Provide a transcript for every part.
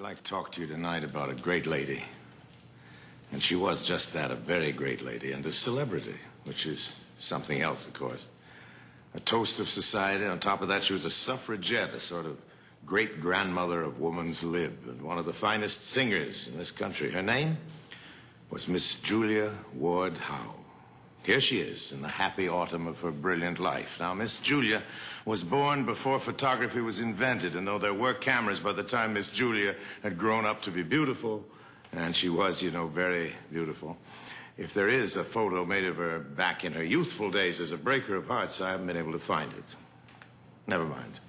like to talk to you tonight about a great lady. And she was just that, a very great lady, and a celebrity, which is something else, of course. A toast of society. On top of that, she was a suffragette, a sort of great-grandmother of woman's lib, and one of the finest singers in this country. Her name was Miss Julia Ward Howe. Here she is in the happy autumn of her brilliant life. Now, Miss Julia was born before photography was invented, and though there were cameras by the time Miss Julia had grown up to be beautiful, and she was, you know, very beautiful, if there is a photo made of her back in her youthful days as a breaker of hearts, I haven't been able to find it. Never mind.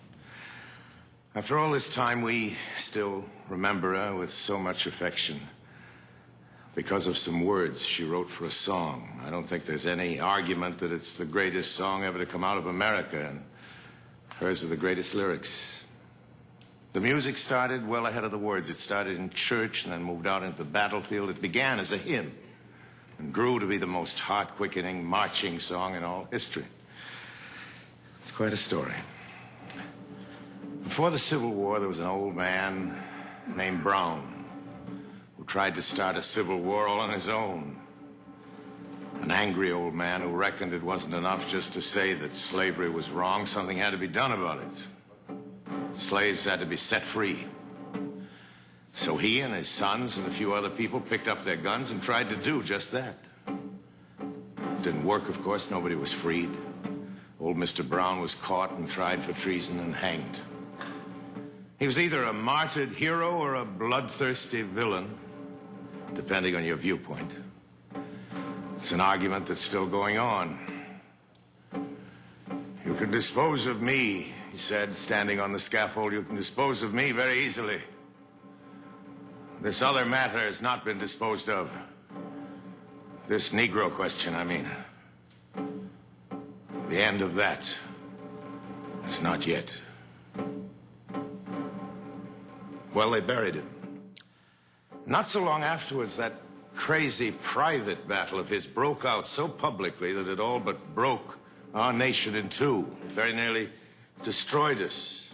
After all this time, we still remember her with so much affection because of some words she wrote for a song. I don't think there's any argument that it's the greatest song ever to come out of America, and hers are the greatest lyrics. The music started well ahead of the words. It started in church and then moved out into the battlefield. It began as a hymn and grew to be the most heart-quickening marching song in all history. It's quite a story. Before the Civil War, there was an old man named Brown who tried to start a civil war all on his own. An angry old man who reckoned it wasn't enough just to say that slavery was wrong. Something had to be done about it. Slaves had to be set free. So he and his sons and a few other people picked up their guns and tried to do just that. It didn't work, of course. Nobody was freed. Old Mr. Brown was caught and tried for treason and hanged. He was either a martyred hero or a bloodthirsty villain, depending on your viewpoint. It's an argument that's still going on. You can dispose of me, he said, standing on the scaffold. You can dispose of me very easily. This other matter has not been disposed of. This Negro question, I mean. The end of that is not yet. Well, they buried him. Not so long afterwards, that crazy private battle of his broke out so publicly that it all but broke our nation in two. It very nearly destroyed us.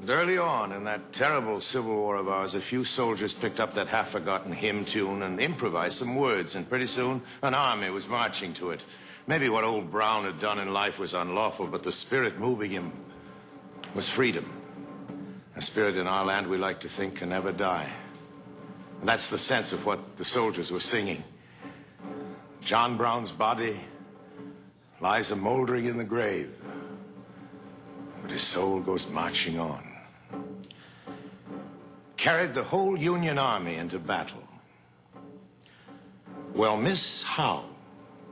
And early on in that terrible Civil War of ours, a few soldiers picked up that half-forgotten hymn tune and improvised some words, and pretty soon an army was marching to it. Maybe what old Brown had done in life was unlawful, but the spirit moving him was freedom. A spirit in our land we like to think can never die. And that's the sense of what the soldiers were singing. John Brown's body lies a-moldering in the grave, but his soul goes marching on. Carried the whole Union Army into battle. Well, Miss Howe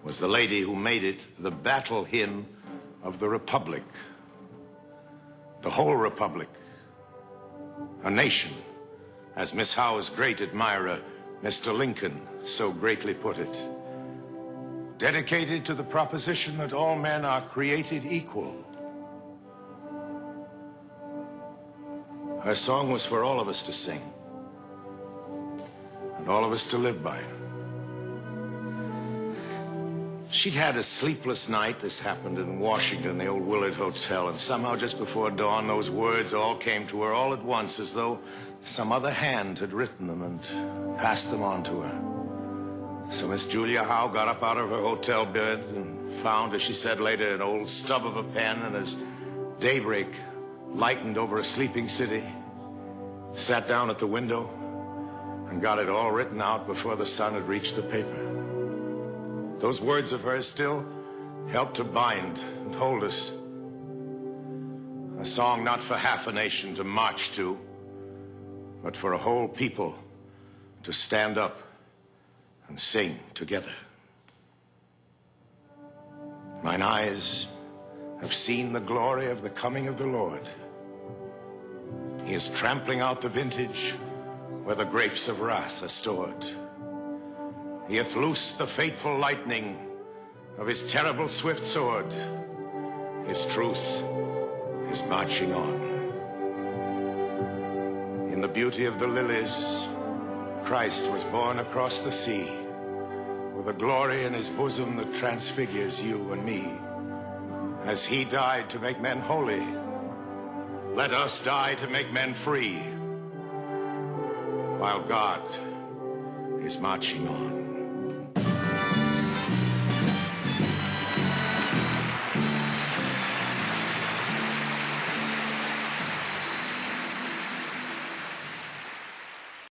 was the lady who made it the battle hymn of the Republic. The whole Republic. A nation, as Miss Howe's great admirer, Mr. Lincoln, so greatly put it. Dedicated to the proposition that all men are created equal. Her song was for all of us to sing, and all of us to live by. She'd had a sleepless night. This happened in Washington, the old Willard Hotel, and somehow just before dawn, those words all came to her all at once, as though some other hand had written them and passed them on to her. So Miss Julia Howe got up out of her hotel bed and found, as she said later, an old stub of a pen, and as daybreak lightened over a sleeping city, sat down at the window and got it all written out before the sun had reached the paper. Those words of hers still help to bind and hold us. A song not for half a nation to march to, but for a whole people to stand up and sing together. Mine eyes have seen the glory of the coming of the Lord. He is trampling out the vintage where the grapes of wrath are stored. He hath loosed the fateful lightning of his terrible swift sword. His truth is marching on. In the beauty of the lilies, Christ was born across the sea, with a glory in his bosom that transfigures you and me. As he died to make men holy, let us die to make men free. while God is marching on.